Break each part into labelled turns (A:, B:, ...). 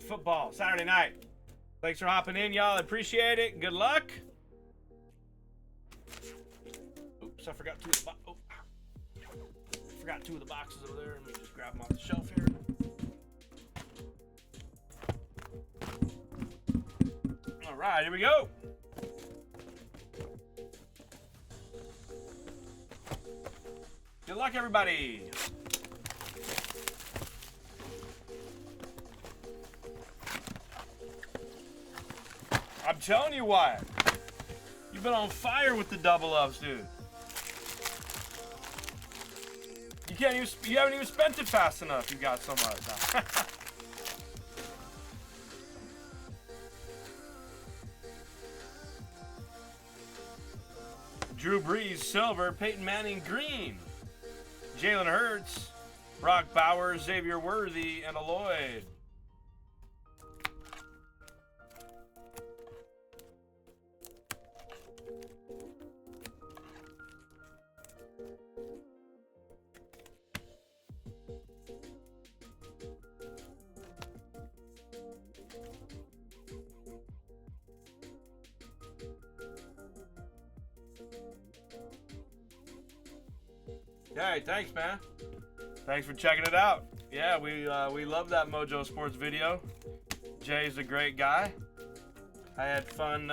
A: football Saturday night. Thanks for hopping in, y'all. I appreciate it. Good luck. Oops, I forgot two of the forgot two of the boxes over there. Let me just grab them off the shelf here. All right, here we go. Good luck, everybody. I'm telling you, Wyatt. You've been on fire with the double ups, dude. You haven't even spent it fast enough. You got so much. Drew Brees, silver. Peyton Manning, green. Jalen Hurts, Brock Bowers, Xavier Worthy, and Lloyd. Hey, thanks, man. Thanks for checking it out. Yeah, we love that Mojo Sports video. Jay's a great guy. I had fun.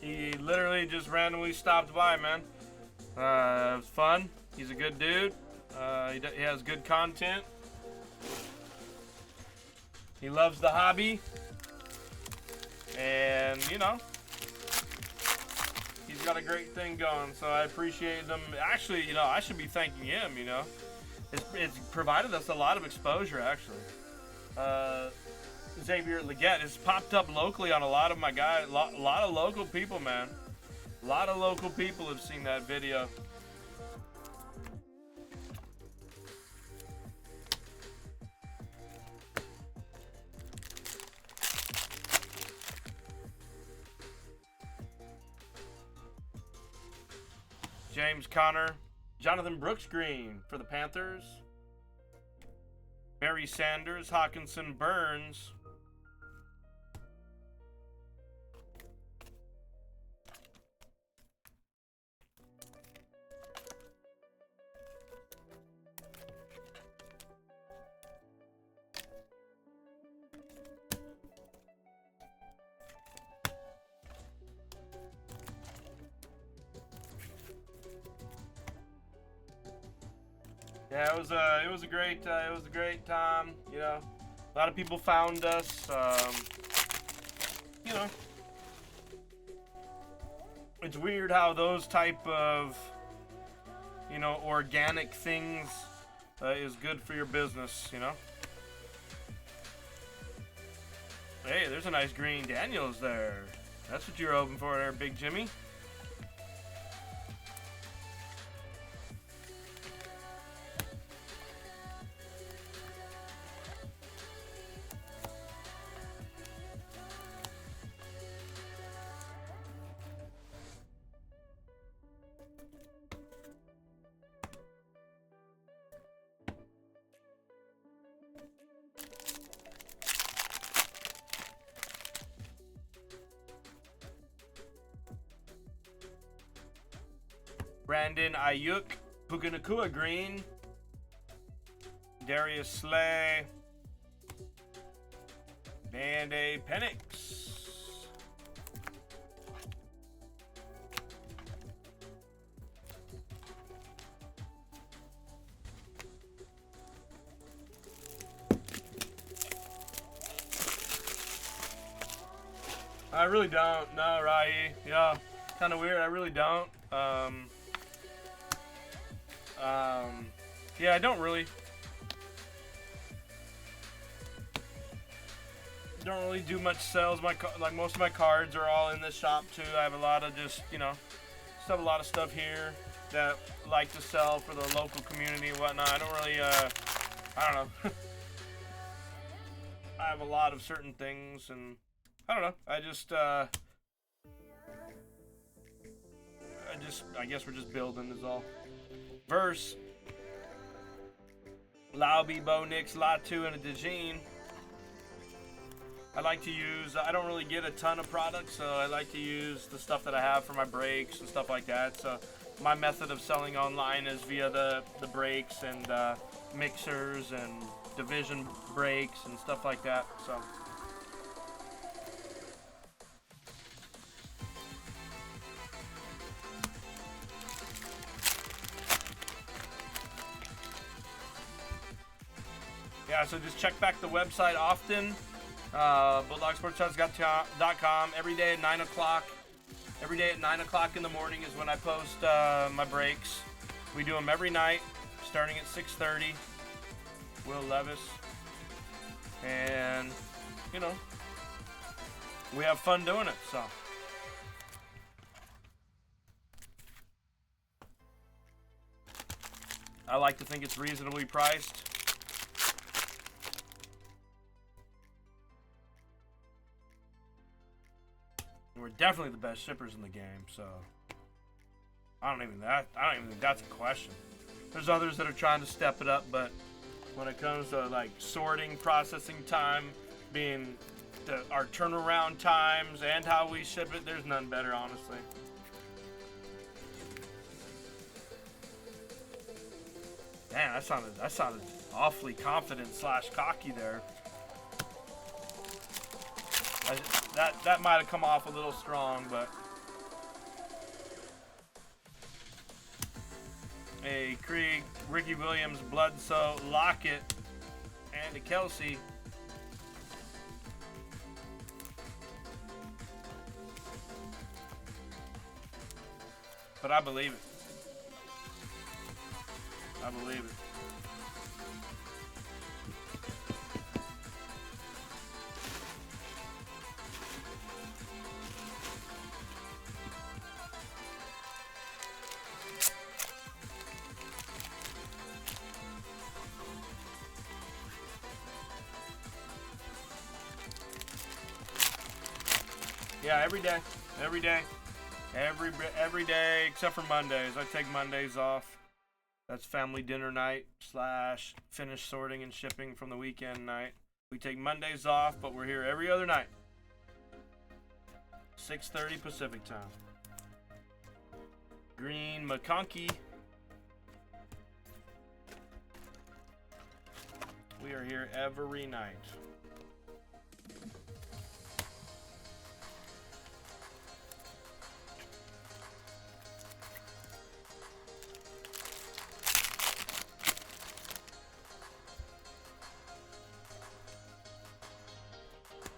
A: He literally just randomly stopped by, man. It was fun. He's a good dude. He has good content. He loves the hobby. And, you know, he's got a great thing going, so I appreciate them. Actually, you know, I should be thanking him, you know. It's provided us a lot of exposure, actually. Xavier Leggett has popped up locally on a lot of my guys. A lot of local people, man. A lot of local people have seen that video. James Conner, Jonathan Brooks green for the Panthers. Barry Sanders, Hawkinson, Burns. Yeah, it was a great time. You know, a lot of people found us. You know, it's weird how those type of, you know, organic things is good for your business. You know. Hey, there's a nice green Daniels there. That's what you're hoping for there, Big Jimmy. Brandon Ayuk, Puka Nacua green. Darius Slay. And a Penix. I really don't. No, Rai. Yeah, kind of weird. I really don't. Yeah, I don't really do much sales. Like most of my cards are all in this shop too. I have a lot of just, you know, a lot of stuff here that I like to sell for the local community and whatnot. I don't really, I don't know. I have a lot of certain things, and I don't know. I guess we're just building is all. Verse. Laube, Bo Nix, Latu, and a DeJean. I like to use, I don't really get a ton of products, so I like to use the stuff that I have for my brakes and stuff like that. So my method of selling online is via the brakes and mixers and division brakes and stuff like that. So yeah, so just check back the website often. BulldogSportsHuts.com. Every day at 9 o'clock. Every day at 9 o'clock in the morning is when I post my breaks. We do them every night, starting at 6:30. Will Levis. And, you know, we have fun doing it, so. I like to think it's reasonably priced. We're definitely the best shippers in the game, so I don't even think that's a question. There's others that are trying to step it up, but when it comes to like sorting, processing time, being our turnaround times and how we ship it, there's none better, honestly. Man, that sounded awfully confident / cocky there. That might have come off a little strong, but a Krieg, Ricky Williams, Bledsoe, Lockett, and a Kelsey. But I believe it. I believe it. Yeah, every day, every day except for Mondays. I take Mondays off. That's family dinner night / finish sorting and shipping from the weekend night. We take Mondays off, but we're here every other night. 6:30 Pacific time. Green McConkey. We are here every night.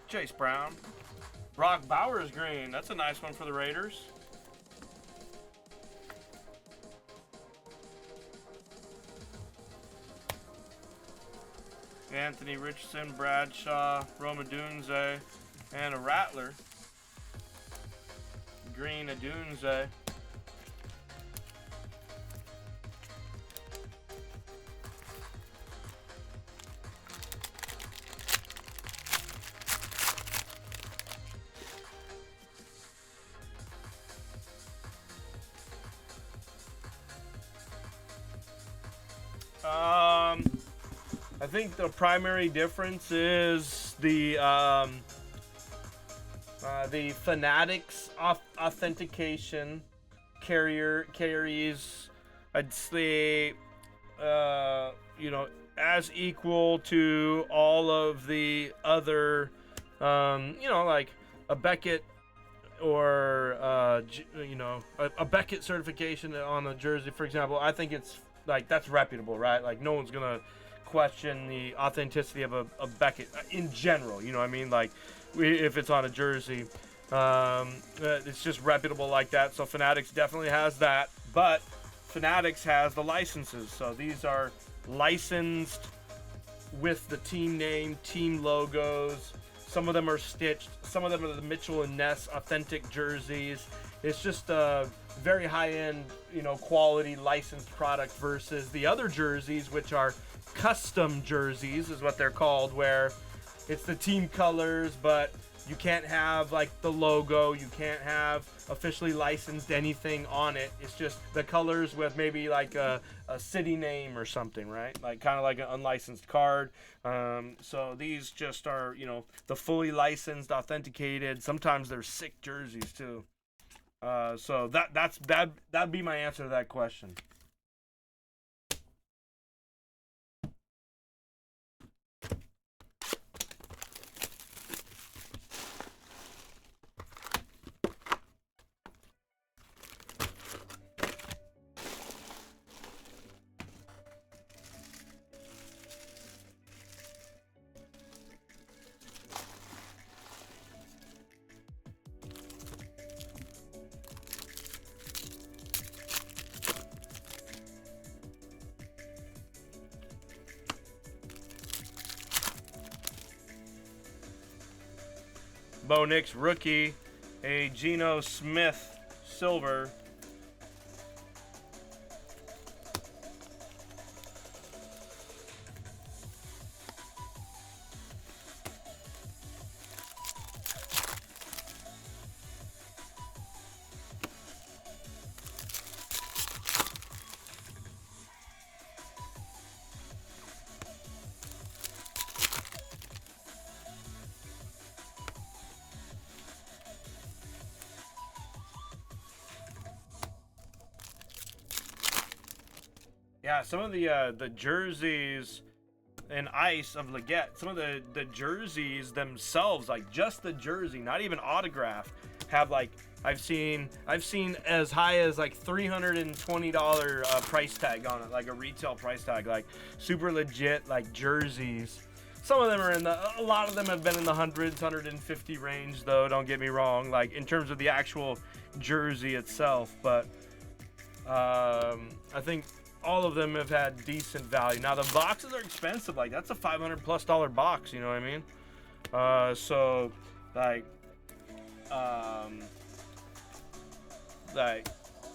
A: Chase Brown. Brock Bowers green. That's a nice one for the Raiders. Anthony Richardson, Bradshaw, Roma Dunze, and a Rattler. Green Adunze. I think the primary difference is the Fanatics authentication carries, I'd say, as equal to all of the other, like a Beckett or a Beckett certification on a jersey, for example. I think it's like that's reputable, right? Like no one's gonna question the authenticity of a Beckett in general, you know what I mean? Like if it's on a jersey, it's just reputable like that. So Fanatics definitely has that, but Fanatics has the licenses. So these are licensed with the team name, team logos. Some of them are stitched. Some of them are the Mitchell and Ness authentic jerseys. It's just a very high-end, quality licensed product versus the other jerseys, which are custom jerseys, is what they're called, where it's the team colors, but You can't have like the logo. You can't have officially licensed anything on it. It's just the colors with maybe like a city name or something, right? Like kind of like an unlicensed card. So these just are, you know, the fully licensed, authenticated. Sometimes they're sick jerseys too. So that'd be my answer to that question. Bo Nix rookie, a Geno Smith silver. Yeah, some of the jerseys and ice of Leggett, some of the jerseys themselves, like just the jersey, not even autographed, have like I've seen as high as like $320 price tag on it, like a retail price tag, like super legit like jerseys. Some of them are a lot of them have been in the hundreds, 150 range though, don't get me wrong, like in terms of the actual jersey itself, but I think all of them have had decent value. Now the boxes are expensive, like that's a $500+ box, you know what I mean? So like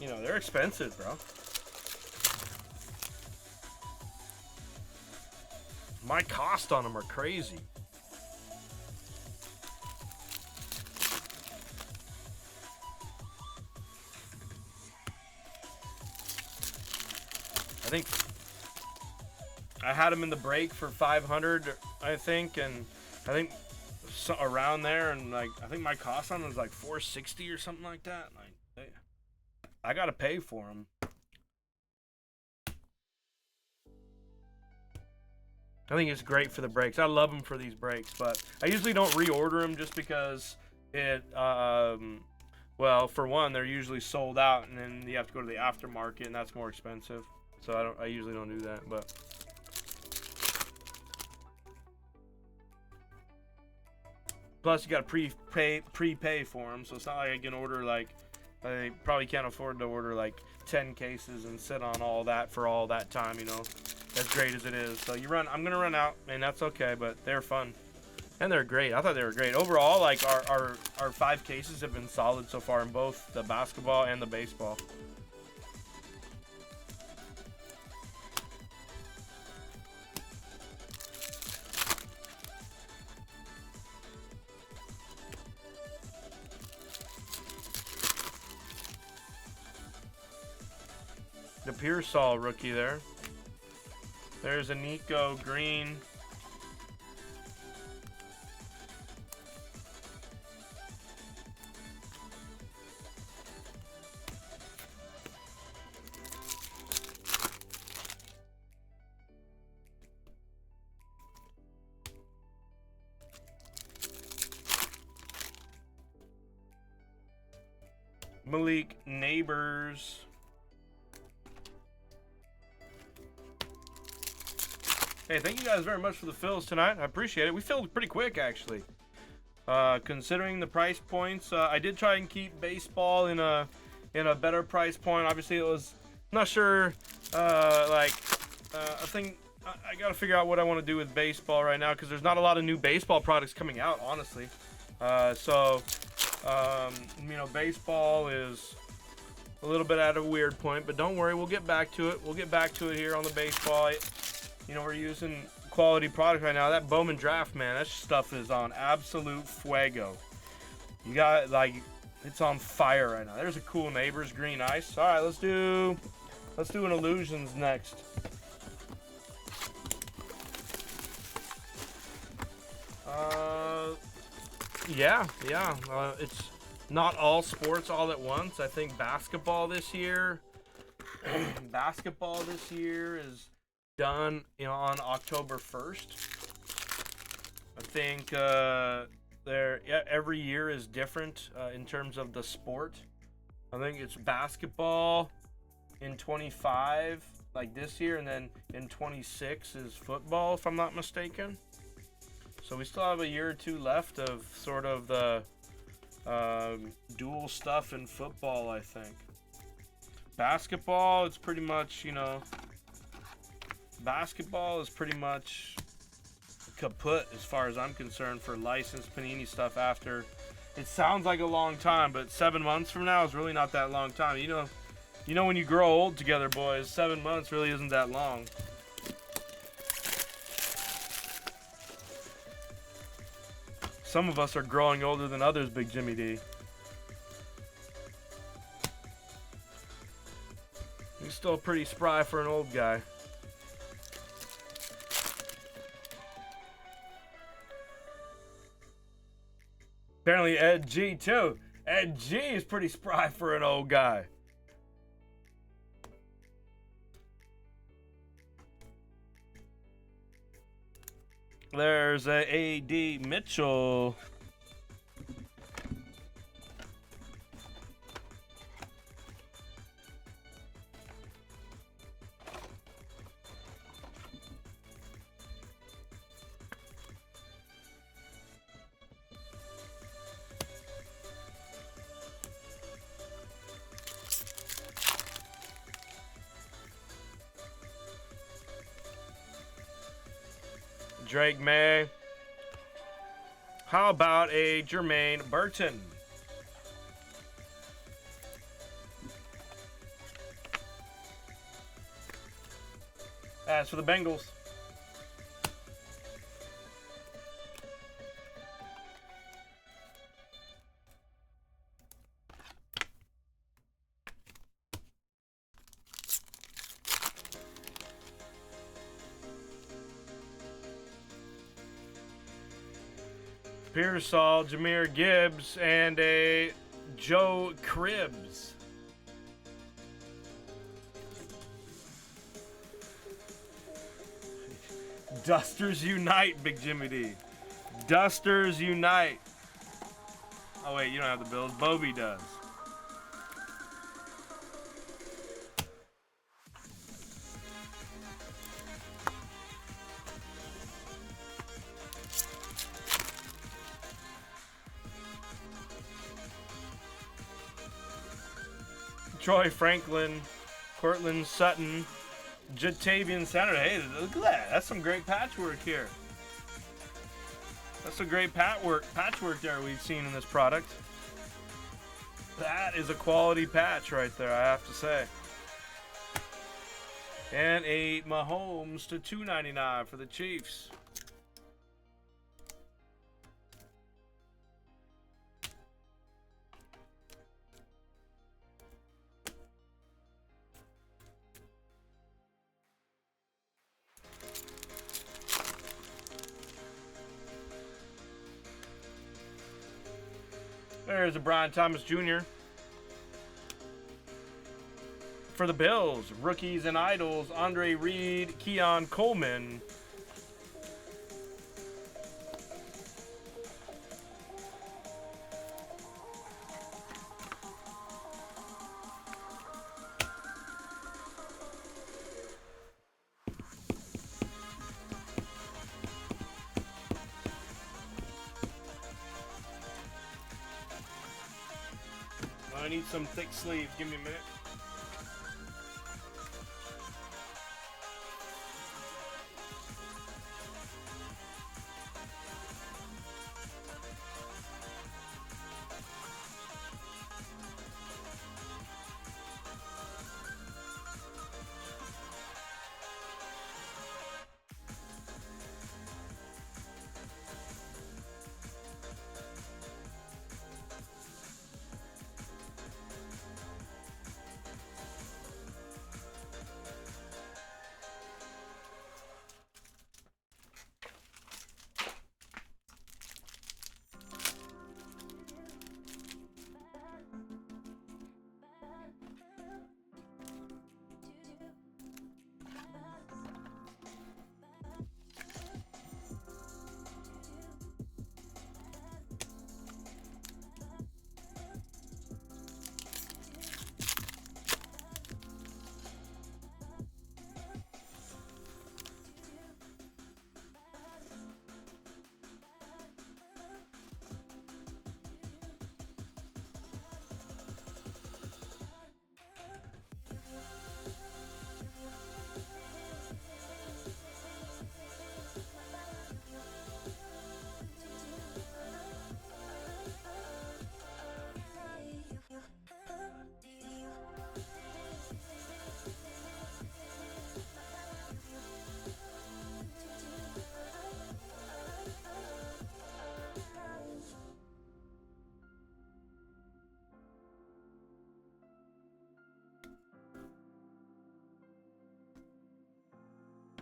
A: you know, they're expensive, bro. My cost on them are crazy. I think I had them in the break for 500, I think, and I think so, around there, and like I think my cost on them was like 460 or something like that. Like, I gotta pay for them. I think it's great for the breaks. I love them for these breaks, but I usually don't reorder them just because it, well, for one, they're usually sold out, and then you have to go to the aftermarket, and that's more expensive. So I usually don't do that, but plus you got to prepay for them, so it's not like I can order like I probably can't afford to order like 10 cases and sit on all that for all that time, you know, as great as it is. So I'm gonna run out, and that's okay, but they're fun and they're great. I thought they were great overall. Like our 5 cases have been solid so far in both the basketball and the baseball. The Pearsall rookie there. There's a Nico Green. Malik Neighbors. Hey, thank you guys very much for the fills tonight. I appreciate it. We filled pretty quick, actually. Considering the price points, I did try and keep baseball in a better price point. Obviously, it was not sure. I think I got to figure out what I want to do with baseball right now because there's not a lot of new baseball products coming out, honestly. You know, baseball is a little bit at a weird point, but don't worry, we'll get back to it. We'll get back to it here on the baseball. You know, we're using quality product right now. That Bowman Draft, man, that stuff is on absolute fuego. You got, like, it's on fire right now. There's a cool Neighbors green ice. All right, let's do an Illusions next. Yeah. It's not all sports all at once. I think basketball this year is done, you know, on October 1st. I think every year is different in terms of the sport. I think it's basketball in 25, like this year, and then in 26 is football, if I'm not mistaken. So we still have a year or two left of sort of the dual stuff in football, I think. Basketball, it's pretty much, you know, basketball is pretty much kaput as far as I'm concerned for licensed Panini stuff after. It sounds like a long time, but 7 months from now is really not that long time. You know when you grow old together, boys, 7 months really isn't that long. Some of us are growing older than others, Big Jimmy D. He's still pretty spry for an old guy. Apparently Ed G too. Ed G is pretty spry for an old guy. There's a A.D. Mitchell. Drake May. How about a Jermaine Burton? As for the Bengals, Pearsall, Jahmyr Gibbs, and a Joe Cribbs. Dusters unite, Big Jimmy D. Dusters unite. Oh wait, you don't have the Bills. Bobby does. Troy Franklin, Cortland Sutton, Jatavian Saturday. Hey, look at that. That's some great patchwork here. That's a great patchwork there we've seen in this product. That is a quality patch right there, I have to say. And a Mahomes to $2.99 for the Chiefs. There's a Brian Thomas Jr. For the Bills, rookies and idols, Andre Reed, Keon Coleman. I need some thick sleeves. Give me a minute.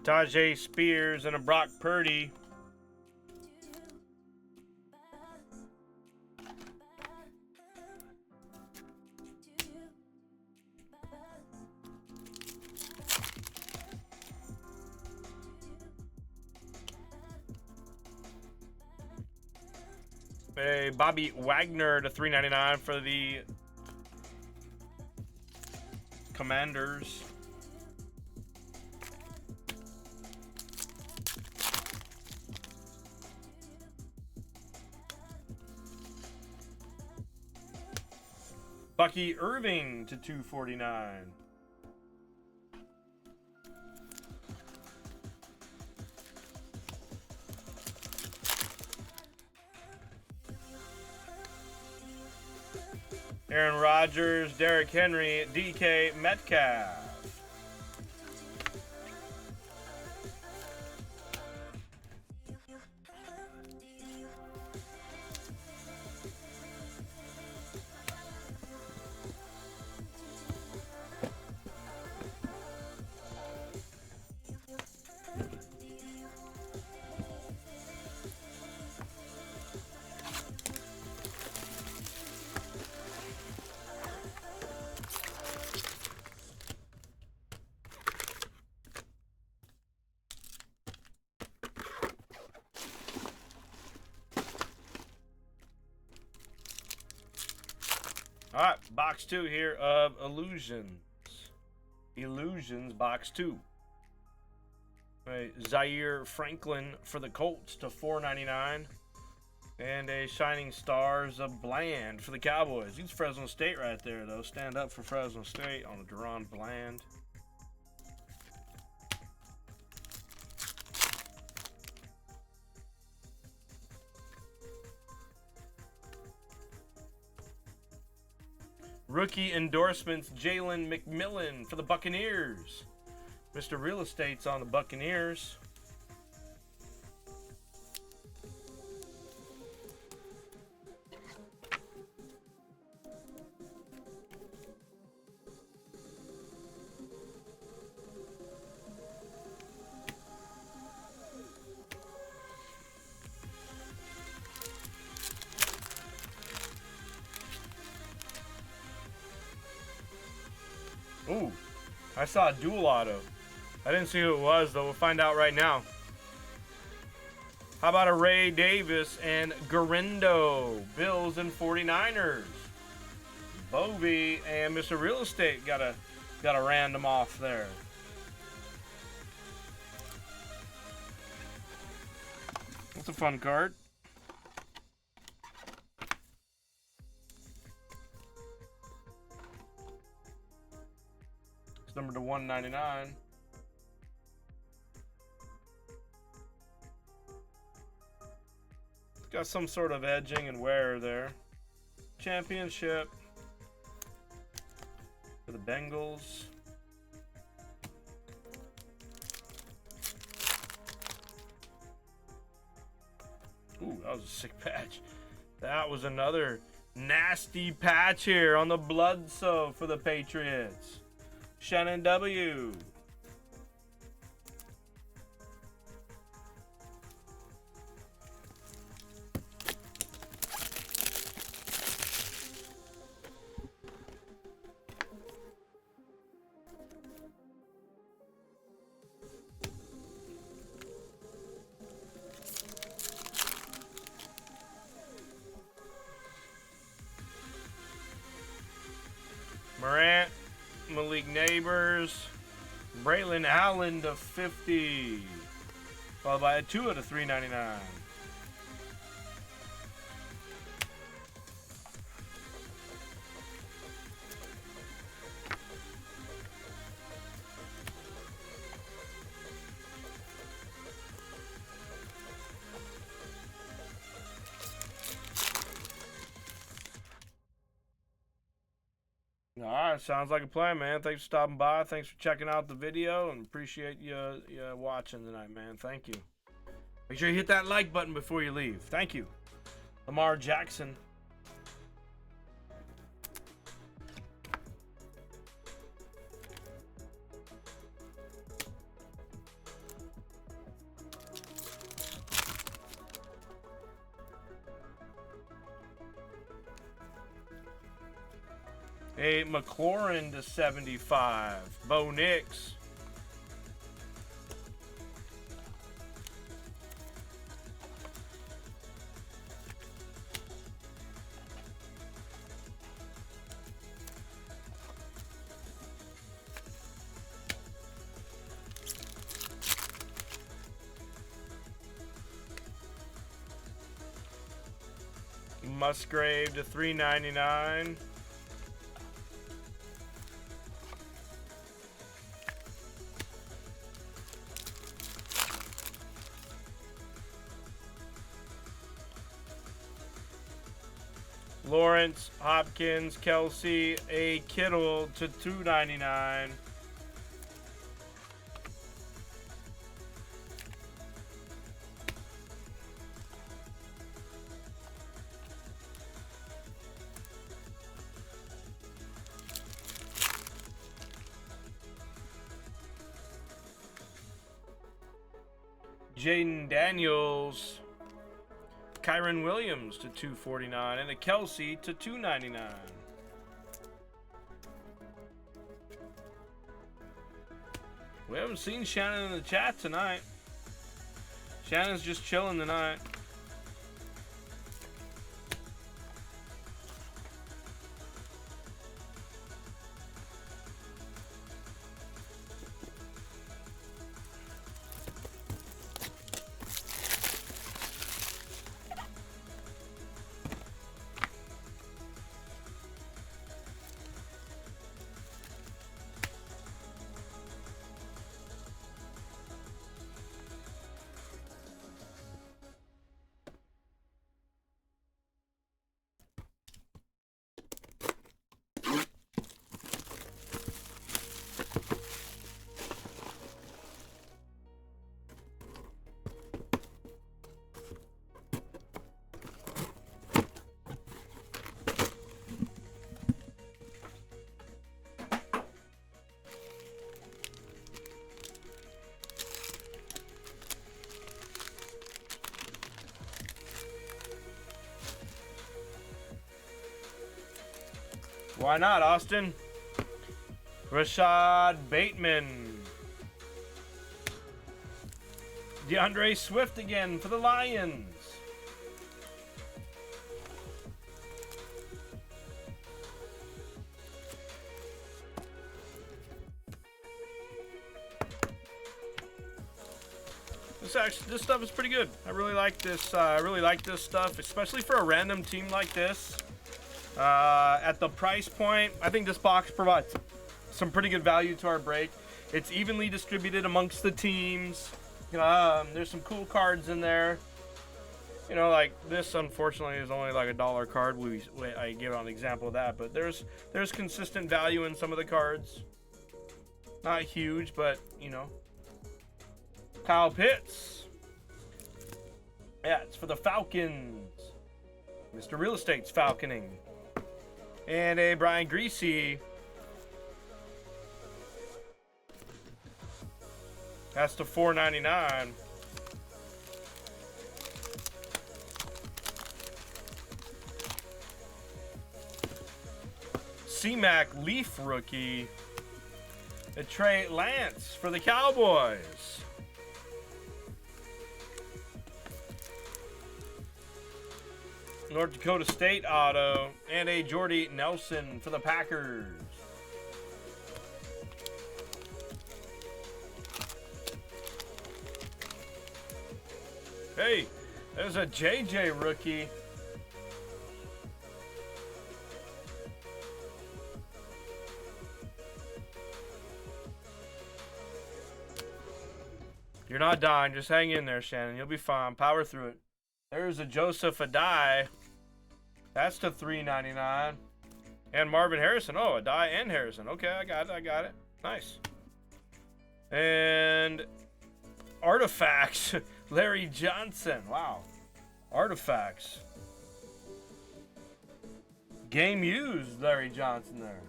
A: Tajay Spears and a Brock Purdy. A Bobby Wagner to 399 for the Commanders. Bucky Irving to 249. Aaron Rodgers, Derrick Henry, DK Metcalf. All right, box 2 here of Illusions. Illusions, box 2. Zaire Franklin for the Colts to 499. And a Shining Stars of Bland for the Cowboys. He's Fresno State right there, though. Stand up for Fresno State on a Deron Bland. Rookie endorsements, Jalen McMillan for the Buccaneers. Mr. Real Estate's on the Buccaneers. Ooh, I saw a dual auto. I didn't see who it was, though. We'll find out right now. How about a Ray Davis and Garindo? Bills and 49ers. Bovey and Mr. Real Estate got a random off there. That's a fun card. It's numbered to 199. It's got some sort of edging and wear there. Championship for the Bengals. Ooh, that was a sick patch. That was another nasty patch here on the Bledsoe for the Patriots. Shannon W. Morant, Malik Neighbors, Braylon Allen to 50, followed by a Tua to 399. All right, sounds like a plan, man. Thanks for stopping by. Thanks for checking out the video, and appreciate you watching tonight, man. Thank you. Make sure you hit that like button before you leave. Thank you. Lamar Jackson. A McLaurin to 75. Bo Nix. Musgrave to 399. Lawrence, Hopkins, Kelsey, A. Kittle to 299. Jaden Daniels, Kyron Williams to 249, and a Kelsey to 299. We haven't seen Shannon in the chat tonight. Shannon's just chilling tonight. Why not, Austin? Rashad Bateman. DeAndre Swift again for the Lions. This stuff is pretty good. I really like this. I really like this stuff, especially for a random team like this. At the price point, I think this box provides some pretty good value to our break. It's evenly distributed amongst the teams. There's some cool cards in there. Like this, unfortunately, is only like $1 card. I give out an example of that, but there's consistent value in some of the cards. Not huge, but Kyle Pitts. Yeah, it's for the Falcons. Mr. Real Estate's falconing. And a Brian Greasy. That's to $4.99. C-Mac Leaf rookie. A Trey Lance for the Cowboys. North Dakota State auto, and a Jordy Nelson for the Packers. Hey, there's a JJ rookie. You're not dying, just hang in there, Shannon. You'll be fine. Power through it. There's a Joseph Adai. That's to $3.99. And Marvin Harrison. Oh, Adai and Harrison. Okay, I got it. Nice. And Artifacts. Larry Johnson. Wow. Artifacts. Game used Larry Johnson there.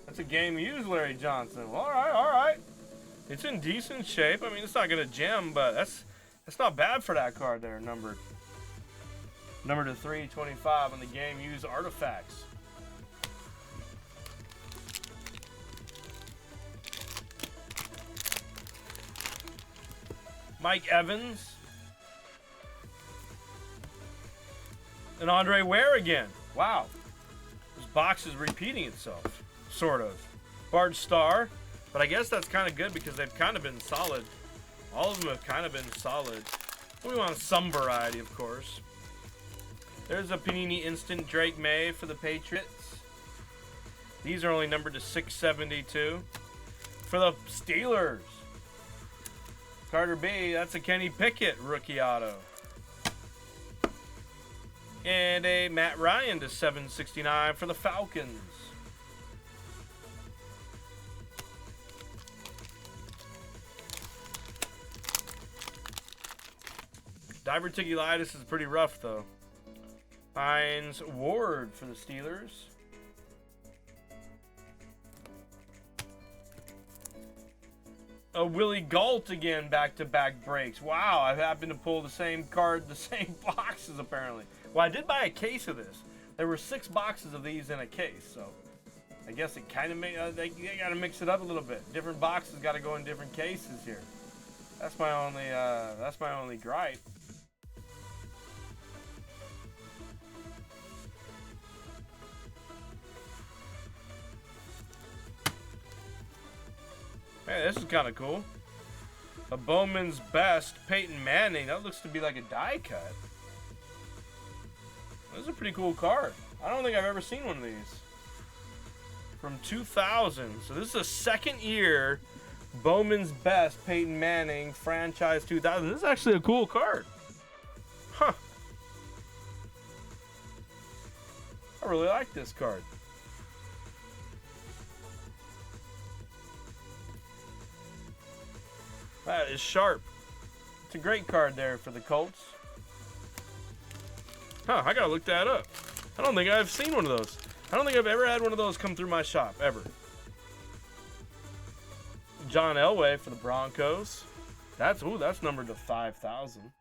A: That's a game used Larry Johnson. Well, all right. It's in decent shape. I mean, it's not going to gem, but that's not bad for that card there, numbered. Number to 325 on the game. Use artifacts. Mike Evans. And Andre Ware again. Wow. This box is repeating itself. Sort of. Bart Starr. But I guess that's kind of good because they've kind of been solid. All of them have kind of been solid. We want some variety, of course. There's a Panini Instant Drake May for the Patriots. These are only numbered to 672. For the Steelers. Carter B, that's a Kenny Pickett rookie auto. And a Matt Ryan to 769 for the Falcons. Diverticulitis is pretty rough, though. Hines Ward for the Steelers. A Willie Gault again, back-to-back breaks. Wow, I happened to pull the same card, the same boxes, apparently. Well, I did buy a case of this. There were 6 boxes of these in a case, so I guess it kind of they got to mix it up a little bit. Different boxes got to go in different cases here. That's my only gripe. Hey, this is kind of cool. A Bowman's Best Peyton Manning. That looks to be like a die cut. This is a pretty cool card. I don't think I've ever seen one of these. From 2000. So this is a second year Bowman's Best Peyton Manning Franchise 2000. This is actually a cool card. Huh. I really like this card. That is sharp. It's a great card there for the Colts. Huh, I gotta look that up. I don't think I've seen one of those. I don't think I've ever had one of those come through my shop, ever. John Elway for the Broncos. That's numbered to 5,000.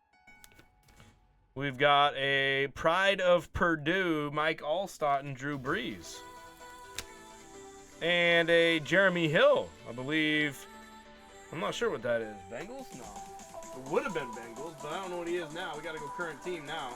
A: We've got a Pride of Purdue, Mike Allstott and Drew Brees. And a Jeremy Hill, I believe. I'm not sure what that is. Bengals? No. It would have been Bengals, but I don't know what he is now. We got to go current team now.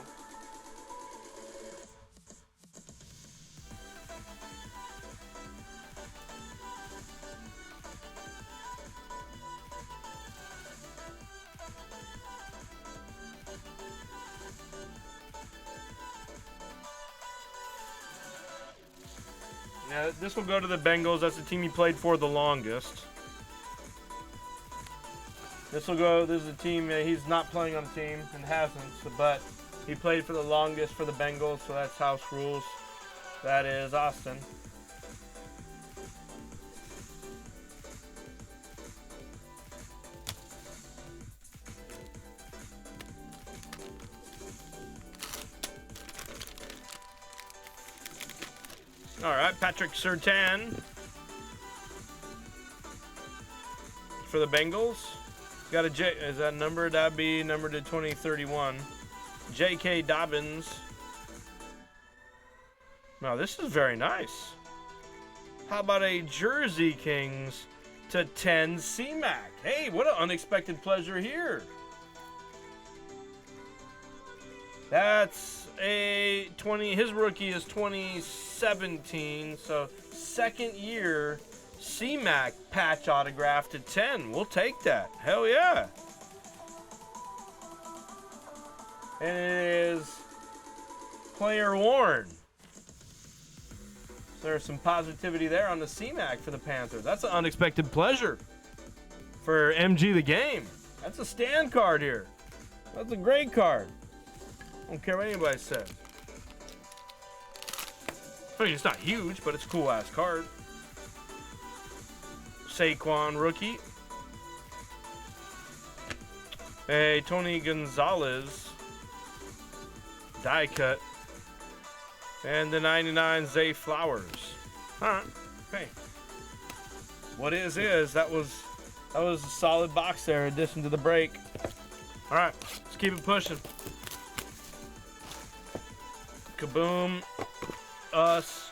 A: Yeah, this will go to the Bengals. That's the team he played for the longest. This is a team, he's not playing on the team and hasn't, but he played for the longest for the Bengals, so that's house rules. That is Austin. All right, Patrick Surtain for the Bengals. Got a J. Is that number? That'd be number to 2031. J.K. Dobbins. Now this is very nice. How about a Jersey Kings to 10 C-Mac? Hey, what an unexpected pleasure here. That's a 20. His rookie is 2017, so second year. C-Mac patch autograph to 10. We'll take that. Hell yeah. And it is player worn. So there's some positivity there on the C-Mac for the Panthers. That's an unexpected pleasure for MG the Game. That's a stand card here. That's a great card. I don't care what anybody says. I mean, it's not huge, but it's a cool-ass card. Saquon rookie. A Tony Gonzalez die cut. And the 99 Zay Flowers. Alright. Okay. What is that was a solid box there in addition to the break. Alright, let's keep it pushing. Kaboom. Us.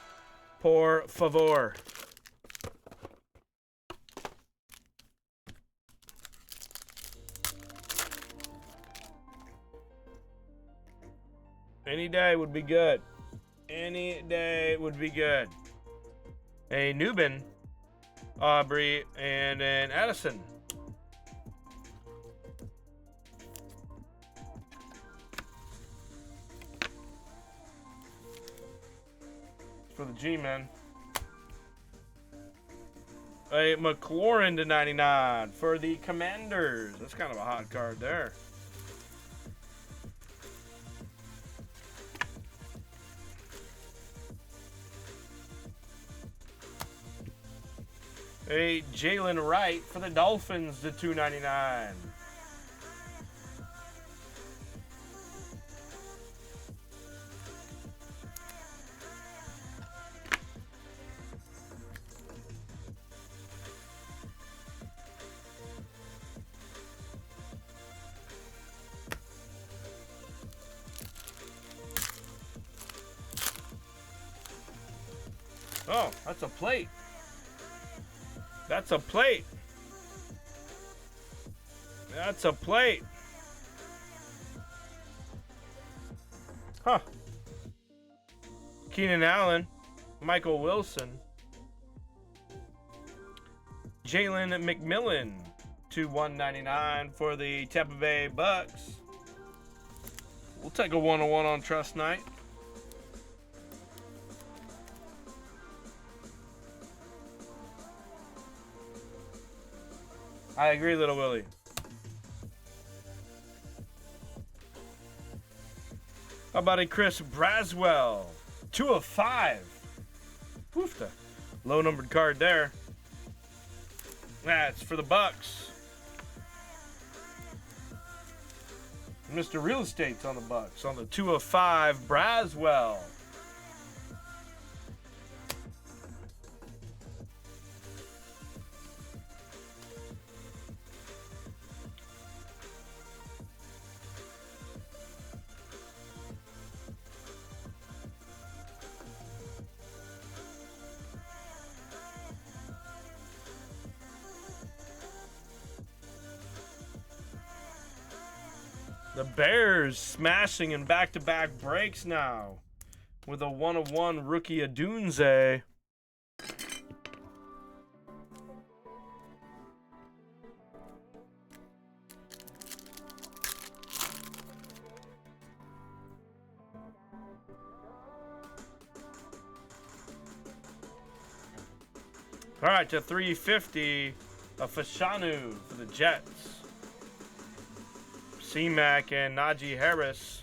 A: Por favor. Any day would be good. Any day would be good. A Newbin, Aubrey, and an Addison. For the G-Men. A McLaurin to 99 for the Commanders. That's kind of a hot card there. A Jalen Wright for the Dolphins to 299. Oh, that's a plate. That's a plate. That's a plate. Huh. Keenan Allen, Michael Wilson, Jalen McMillan to 199 for the Tampa Bay Bucks. We'll take a 101 on Trust Night. I agree, Little Willie. How about a Chris Braswell? 2 of 5. Woofta. Low numbered card there. That's for the Bucks. Mr. Real Estate's on the Bucks on the 2 of 5 Braswell. The Bears smashing in back-to-back breaks now with a 1-of-1 rookie Adunze. All right, to 350, a Fashanu for the Jets. C-Mac and Najee Harris.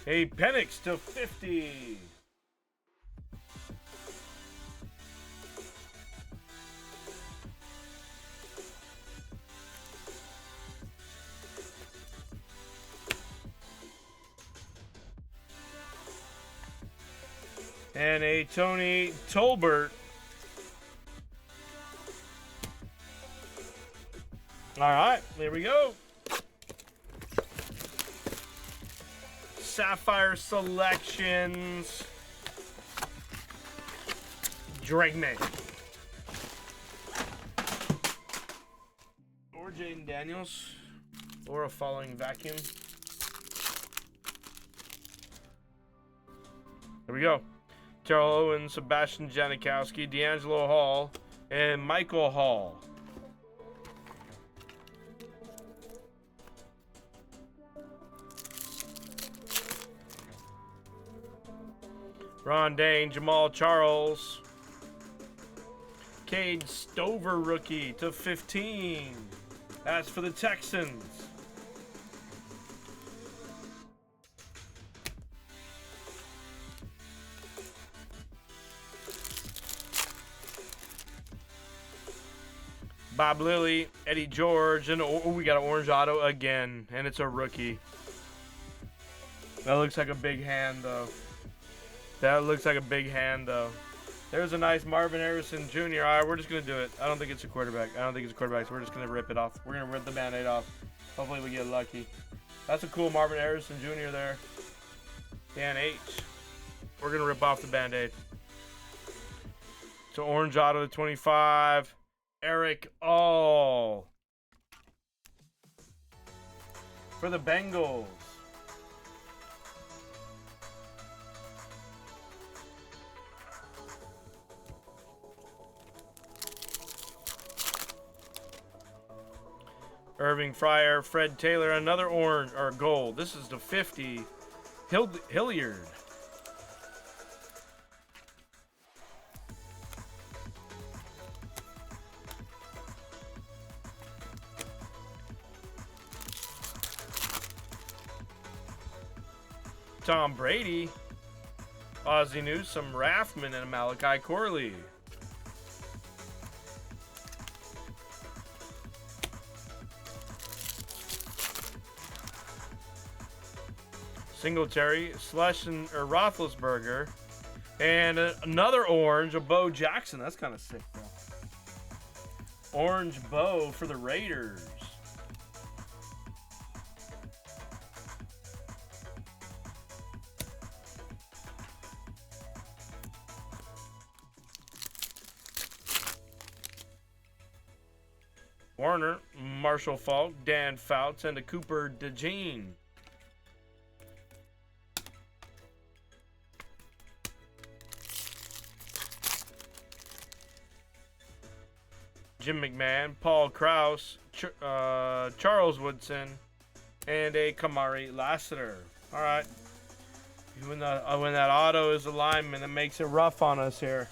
A: A Penix to 50. And a Tony Tolbert. All right, there we go. Sapphire Selections. Dragman. Or Jaden Daniels. Or a Falling Vacuum. There we go. Terrell Owens, Sebastian Janikowski, D'Angelo Hall, and Michael Hall. Ron Dane, Jamal Charles. Cade Stover rookie to 15. That's for the Texans. Bob Lilly, Eddie George, and we got an orange auto again, and it's a rookie. That looks like a big hand, though. That looks like a big hand, though. There's a nice Marvin Harrison Jr. All right, we're just going to do it. I don't think it's a quarterback. So we're just going to rip it off. We're going to rip the Band-Aid off. Hopefully we get lucky. That's a cool Marvin Harrison Jr. there. Dan H. We're going to rip off the Band-Aid. So orange auto to 25. Eric All. For the Bengals. Irving Fryer, Fred Taylor, another orange or gold. This is the 50. Hilliard. Tom Brady. Ozzie Newsome, Raffman, and Malachi Corley. Singletary, Schlesinger, or Roethlisberger, and another orange, a Bo Jackson. That's kind of sick, though. Orange Bo for the Raiders. Warner, Marshall Faulk, Dan Fouts, and a Cooper DeJean. Jim McMahon, Paul Krause, Charles Woodson, and a Kamari Lassiter. All right. When that auto is a lineman, it makes it rough on us here.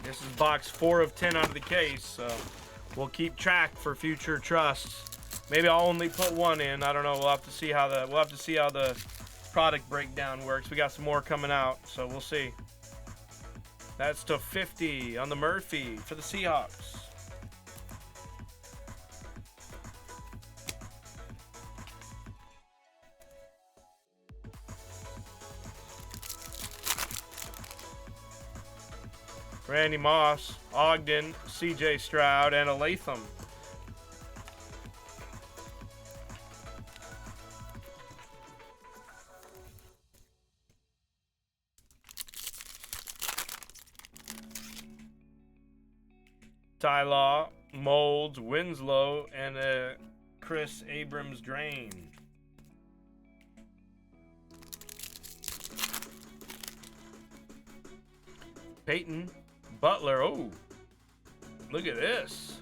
A: This is box 4 of 10 out of the case, so we'll keep track for future trusts. Maybe I'll only put one in. I don't know. We'll have to see how the product breakdown works. We got some more coming out, so we'll see. That's to 50 on the Murphy for the Seahawks. Randy Moss, Ogden, C.J. Stroud, and a Latham. Ty Law, Molds, Winslow, and Chris Abrams Drain. Peyton, Butler. Oh, look at this.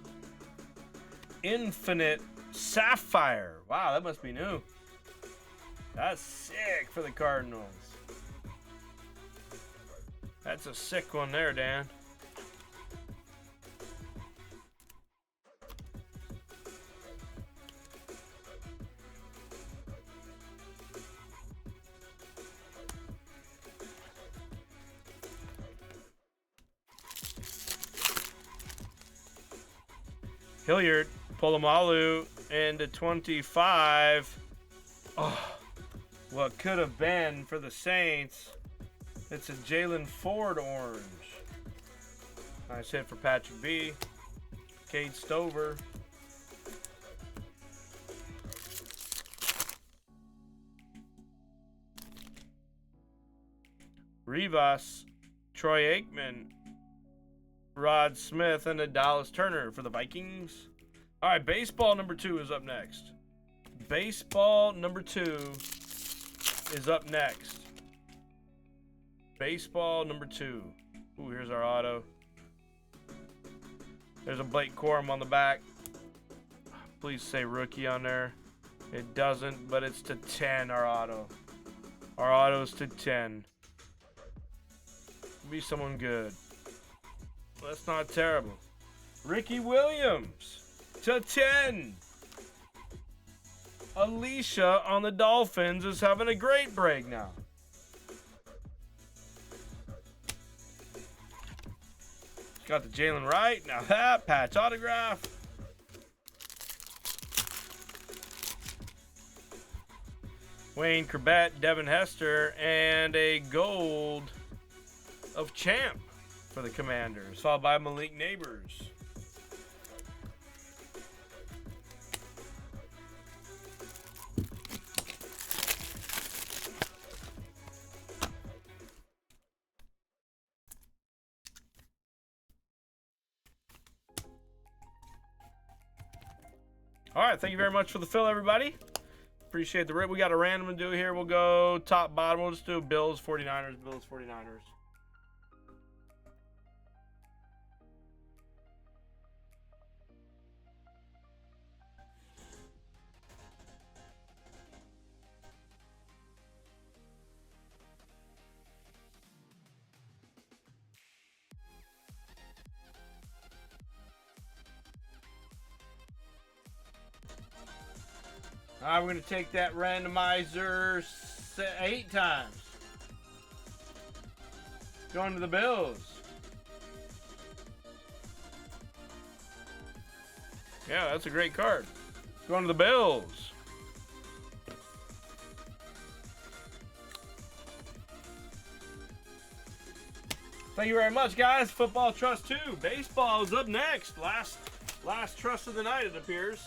A: Infinite Sapphire. Wow, that must be new. That's sick for the Cardinals. That's a sick one there, Dan. Hilliard, Polamalu, and a 25. Oh, what could have been for the Saints. It's a Jalen Ford orange. Nice hit for Patrick B. Cade Stover. Rivas, Troy Aikman, Rod Smith, and a Dallas Turner for the Vikings. All right, baseball number 2 is up next. Baseball number 2 is up next. Baseball number 2. Ooh, here's our auto. There's a Blake Corum on the back. Please say rookie on there. It doesn't, but it's to 10, our auto. Our auto's to 10. Be someone good. That's not terrible. Ricky Williams to 10. Alicia on the Dolphins is having a great break now. Got the Jalen Wright. Now that patch autograph. Wayne Corbett, Devin Hester, and a gold of Champ for the Commanders, followed by Malik Neighbors. All right, thank you very much for the fill, everybody. Appreciate the rip. We got a random to do here. We'll go top, bottom. We'll just do Bills, 49ers, Bills, 49ers. All right, we're going to take that randomizer 8 times. Going to the Bills. Yeah, that's a great card. Going to the Bills. Thank you very much, guys. Football Trust 2. Baseball is up next. Last trust of the night, it appears.